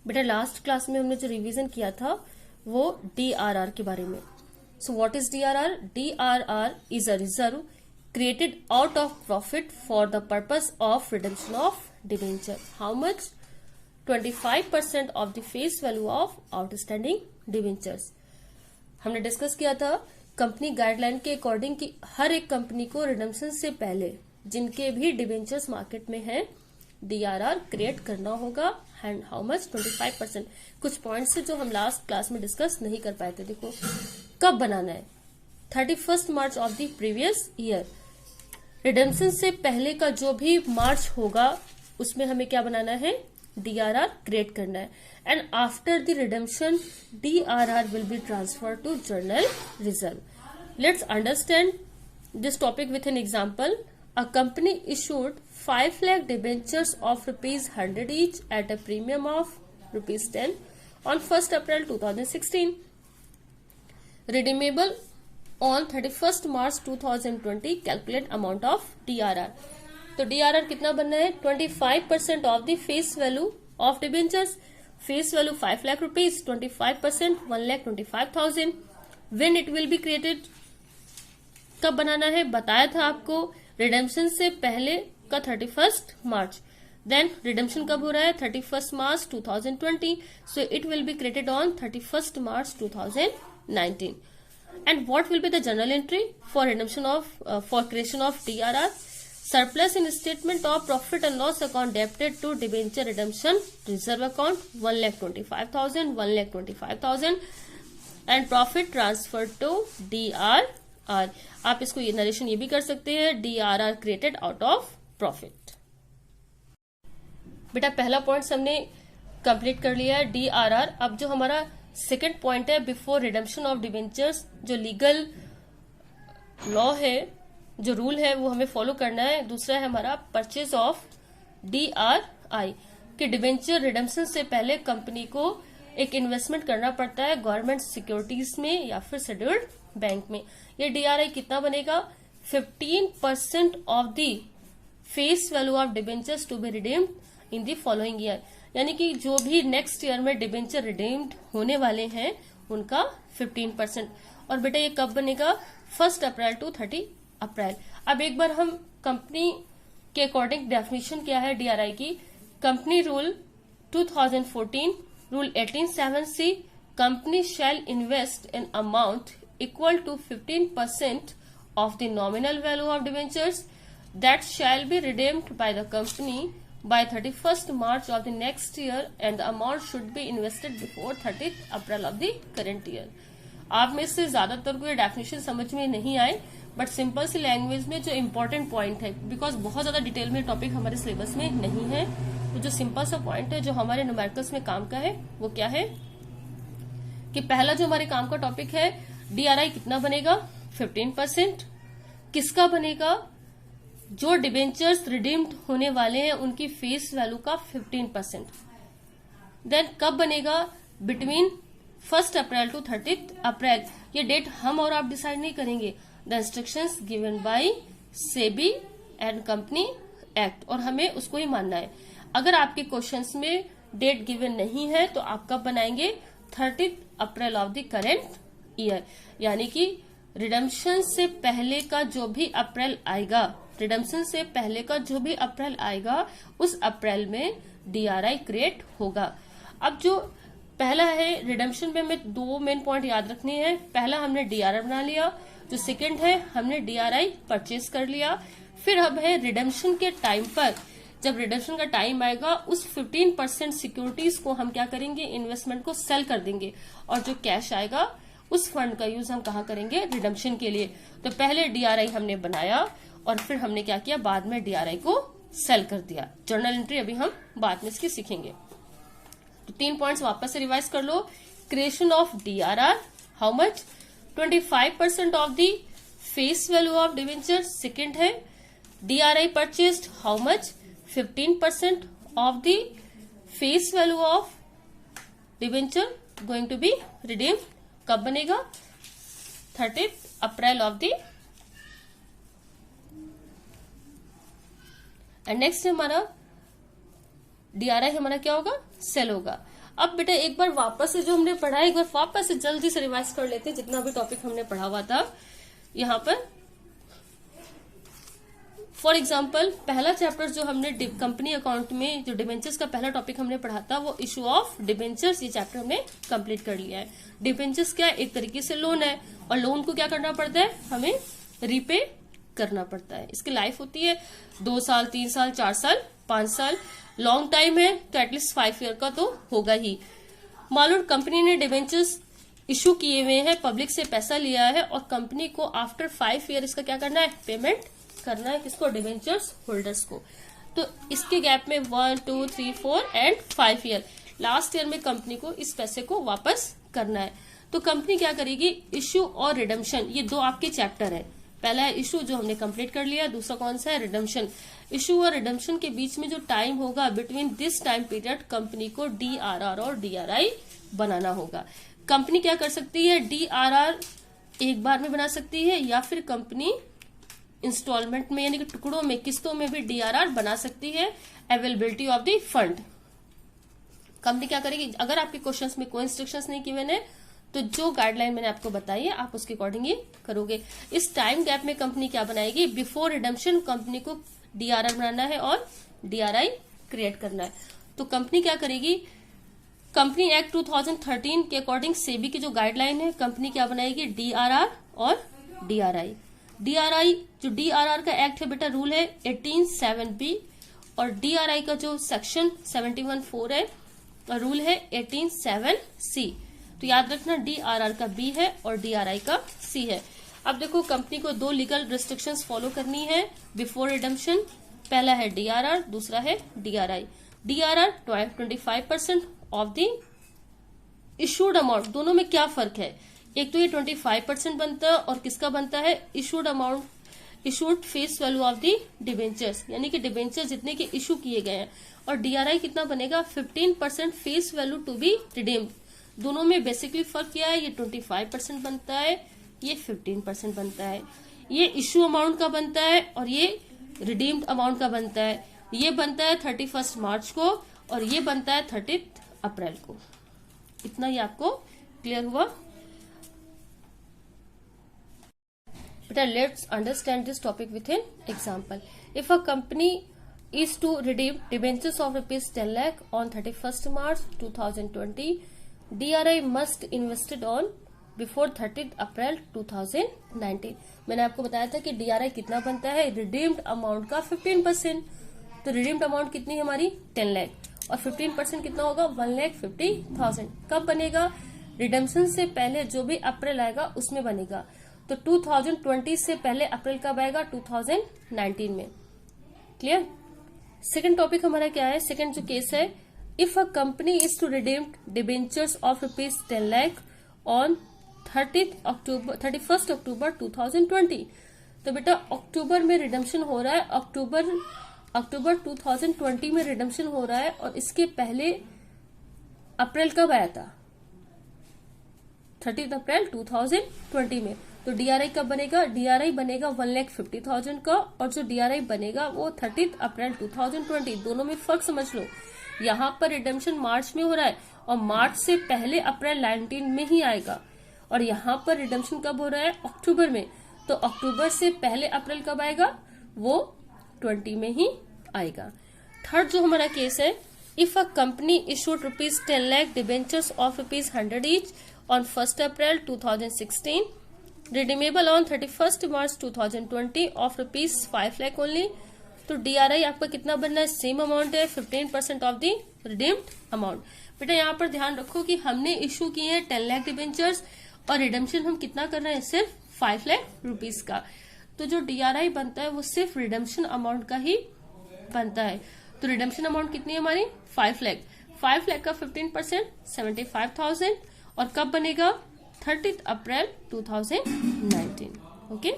बेटा last class में हमने जो रिवीजन किया था वो DRR के बारे में. So what is DRR? DRR is a reserve created out of profit for the purpose of redemption of debenture. How much? 25% of the face value of outstanding debentures. हमने डिस्कस किया था company guideline के according कि हर एक company को redemption से पहले जिनके भी डिबेंचर्स मार्केट में हैं DRR क्रिएट करना होगा. And how much? 25%. कुछ पॉइंट्स जो हम लास्ट क्लास में डिस्कस नहीं कर पाए थे. देखो कब बनाना है? 31 March of the previous year. Redemption से पहले का जो भी मार्च होगा उसमें हमें क्या बनाना है? DRR क्रिएट करना है. And after the redemption DRR will be transfer to general reserve. Let's understand this topic with an example. A company issued 5 lakh debentures of ₹100 each at a premium of ₹10 on 1st April 2016. Redeemable on 31st March 2020. Calculate amount of DRR. तो DRR कितना बनना है? 25% of the face value of debentures. Face value 5 lakh rupees. 25% 1,25,000. When it will be created? कब बनाना है? बताया था आपको रिडेम्पशन से पहले का 31st मार्च. देन रिडेम्पशन कब हो रहा है? 31st March 2020. So it will be created on 31st March 2019. And what will be the journal entry for redemption of for creation of DRR? Surplus in statement of profit and loss account debited to debenture redemption reserve account 1,25,000 1,25,000 and profit transfer to DRR. आप इसको ये narration ये भी कर सकते हैं DRR created out of profit. बेटा पहला पॉइंट हमने कंप्लीट कर लिया है DRR. अब जो हमारा सेकंड पॉइंट है बिफोर रिडेम्पशन ऑफ डिबेंचर्स, जो लीगल लॉ है, जो रूल है वो हमें फॉलो करना है. दूसरा है हमारा परचेज ऑफ DRI कि डिबेंचर रिडेम्पशन से पहले कंपनी को एक इन्वेस्टमेंट करना पड़ता है गवर्नमेंट सिक्योरिटीज में या फिर शेड्यूल्ड बैंक में. ये DRI कितना बनेगा? 15% of the face value of debentures to be redeemed in the following year. यानी कि जो भी नेक्स्ट ईयर में डिबेंचर रिडीम्ड होने वाले हैं उनका 15%. और बेटा ये कब बनेगा? 1 अप्रैल टू 30 अप्रैल. अब एक बार हम कंपनी के अकॉर्डिंग डेफिनेशन क्या है DRI की. Company rule 2014 rule 18(7)(c. Company shall invest in amount equal to 15% of the nominal value of debentures that shall be redeemed by the company by 31st March of the next year, and the amount should be invested before 30th April of the current year. आप में से ज्यादातर को ये definition समझ में नहीं आए, बट सिंपल सी लैंग्वेज में जो इम्पोर्टेंट पॉइंट है, बिकॉज बहुत ज्यादा डिटेल में टॉपिक हमारे सिलेबस में नहीं है, तो जो सिंपल सा पॉइंट है जो हमारे न्यूमेरिकल्स में काम का है वो क्या है कि पहला जो हमारे काम का टॉपिक है DRI कितना बनेगा? 15%. किसका बनेगा? जो डिबेंचर्स रिडीम्ड होने वाले हैं उनकी फेस वैल्यू का 15%. देन कब बनेगा? Between 1st April to 30th April. ये डेट हम और आप डिसाइड नहीं करेंगे. The instructions given by SEBI and company act, और हमें उसको ही मानना है. अगर आपके क्वेश्चंस में डेट गिवन नहीं है तो आप कब बनाएंगे? 30th April of the current year. यानी कि रिडम्पशन से पहले का जो भी अप्रैल आएगा, रिडम्पशन से पहले का जो भी अप्रैल आएगा उस अप्रैल में DRI क्रिएट होगा. अब जो पहला है रिडम्पशन में हमें दो मेन पॉइंट याद रखने हैं. पहला हमने DRR बना लिया. जो सेकंड है हमने DRI परचेज कर लिया. फिर अब है रिडम्पशन के टाइम पर, जब रिडम्पशन का टाइम आएगा उस 15% सिक्योरिटीज को हम क्या करेंगे? इन्वेस्टमेंट को सेल कर देंगे, और जो कैश आएगा उस फंड का यूज हम कहाँ करेंगे? रिडम्पशन के लिए. तो पहले DRI हमने बनाया और फिर हमने क्या किया? बाद में DRI को सेल कर दिया. जर्नल एंट्री अभी हम बाद में इसकी सीखेंगे. तो 3 पॉइंट्स वापस से रिवाइज कर लो. Creation of DRR, how much? 25% of the face value of debenture. Second है DRI purchased, how much? 15% of the face value of debenture going to be redeemed. कब बनेगा? 30th April of the. And next हमारा DRI हमारा क्या होगा? Cell होगा. अब बेटा एक बार वापस से जो हमने पढ़ा है, एक बार वापस से जल्दी से रिवाइज कर लेते हैं जितना भी टॉपिक हमने पढ़ा हुआ था। यहाँ पर फॉर एग्जाम्पल पहला चैप्टर जो हमने कंपनी अकाउंट में जो डिबेंचर्स का पहला टॉपिक हमने पढ़ा था वो इशू ऑफ डिबेंचर्स, ये चैप्टर हमने कंप्लीट कर लिया है। डिबेंचर्स क्या एक तरीके से लोन है और लोन को क्या करना पड़ता है, हमें रीपे करना पड़ता है। इसकी लाइफ होती है 2 साल, 3 साल, 4 साल, 5 साल, लॉन्ग टाइम है तो एटलीस्ट 5 ईयर का तो होगा ही। मान लो कंपनी ने डिबेंचर्स इशू किए हुए हैं, पब्लिक से पैसा लिया है और कंपनी को आफ्टर 5 ईयर इसका क्या करना है, पेमेंट करना है। किसको, डिबेंचर्स होल्डर्स को। तो इसके गैप में 1, 2, 3, 4 एंड 5 ईयर, लास्ट ईयर में कंपनी को इस पैसे को वापस करना है। तो कंपनी क्या करेगी, इशू और रिडम्पशन, ये 2 आपके चैप्टर है। पहला है इशू जो हमने कंप्लीट कर लिया, दूसरा कौन सा है, रिडम्पशन। इशू और रिडम्पशन के बीच में जो टाइम होगा, between this time period company को DRR और DRI बनाना होगा। कंपनी क्या कर सकती है, DRR एक बार में बना सकती है या फिर कंपनी इंस्टॉलमेंट में यानी कि टुकड़ों में, किस्तों में भी DRR बना सकती है। Availability of the fund, company क्या करेगी, अगर आपके क्वेश्चंस में कोई इंस्ट्रक्शंस नहीं गिवन है तो जो गाइडलाइन मैंने आपको बताई है आप उसके अकॉर्डिंग ही करोगे। इस टाइम गैप में कंपनी क्या बनाएगी, बिफोर रिडम्पशन कंपनी को DRR बनाना है और DRI क्रिएट करना है। तो कंपनी क्या करेगी, कंपनी एक्ट 2013 के अकॉर्डिंग सेबी की जो गाइडलाइन है, कंपनी क्या बनाएगी, DRR और DRI। DRI जो DRR का एक्ट है बेटा, रूल है 18(7)B और DRI का जो सेक्शन 71(4) है रूल है 18(7)C। तो याद रखना DRR का B है और DRI का C है। अब देखो कंपनी को 2 लीगल रिस्ट्रिक्शंस फॉलो करनी है बिफोर रिडम्पशन। पहला है DRR, दूसरा है DRI। DRR 25% of the issued amount, दोनों में क्या फर्क है, एक तो ये 25% बनता है और किसका बनता है, issued amount, issued face value of the debentures, यानी कि डिबेंचर्स जितने के इशू किए गए हैं। और DRI कितना बनेगा, 15% face value to be redeemed. दोनों में बेसिकली फर्क क्या है, ये 25% बनता है, ये 15% बनता है। ये इशू अमाउंट का बनता है और ये रिडीम्ड अमाउंट का बनता है। ये बनता है 31 मार्च को और ये बनता है 30 अप्रैल को। इतना ही आपको क्लियर हुआ बेटा। Let's understand this topic with an example. If a company is to redeem debentures of rupees 10 lakh on 31st March 2020, DRI must invested on before 30th April 2019। मैंने आपको बताया था कि DRI कितना बनता है, रिडीम्ड अमाउंट का 15%। तो रिडीम्ड अमाउंट कितनी है हमारी, 10 लाख और 15% कितना होगा, 1,50,000। कब बनेगा, रिडम्पशन से पहले जो भी अप्रैल आएगा उसमें बनेगा। तो 2020 से पहले अप्रैल कब आएगा, 2019 में। क्लियर। सेकेंड टॉपिक हमारा क्या है, सेकेंड जो केस है, if a company is to redeem debentures of rupees 10 lakh on 31st October 2020। तो बेटा अक्टूबर में रिडम्पशन हो रहा है, अक्टूबर 2020 में रिडम्पशन हो रहा है और इसके पहले अप्रैल कब आया था, 30 अप्रैल 2020 में। तो DRI कब बनेगा, DRI बनेगा 1,50,000 का और जो DRI बनेगा वो 30 अप्रैल 2020। दोनों में फर्क समझ लो, यहाँ पर रिडम्पशन मार्च में हो रहा है और मार्च से पहले अप्रैल 19 में ही आएगा और यहाँ पर रिडम्पशन कब हो रहा है, अक्टूबर में। तो अक्टूबर से पहले अप्रैल कब आएगा, वो 20 में ही आएगा। थर्ड जो हमारा केस है, if a company issued rupees 10 lakh debentures of rupees 100 each on 1st April 2016, redeemable on 31st March 2020 of rupees 5 lakh only। तो DRI आपका कितना बनना है, सेम अमाउंट है, 15% ऑफ द रिडीम्ड अमाउंट। बेटा यहाँ पर ध्यान रखो कि हमने इशू किए हैं 10 लाख डिबेंचर्स और रिडम्पशन हम कितना कर रहे हैं, सिर्फ 5 लाख रुपीज का। तो जो DRI बनता है वो सिर्फ रिडम्पशन अमाउंट का ही बनता है। तो रिडम्पशन अमाउंट कितनी है हमारी, 5 लाख। 5 लाख का 15% 75,000 और कब बनेगा, 30 अप्रैल 2019। ओके।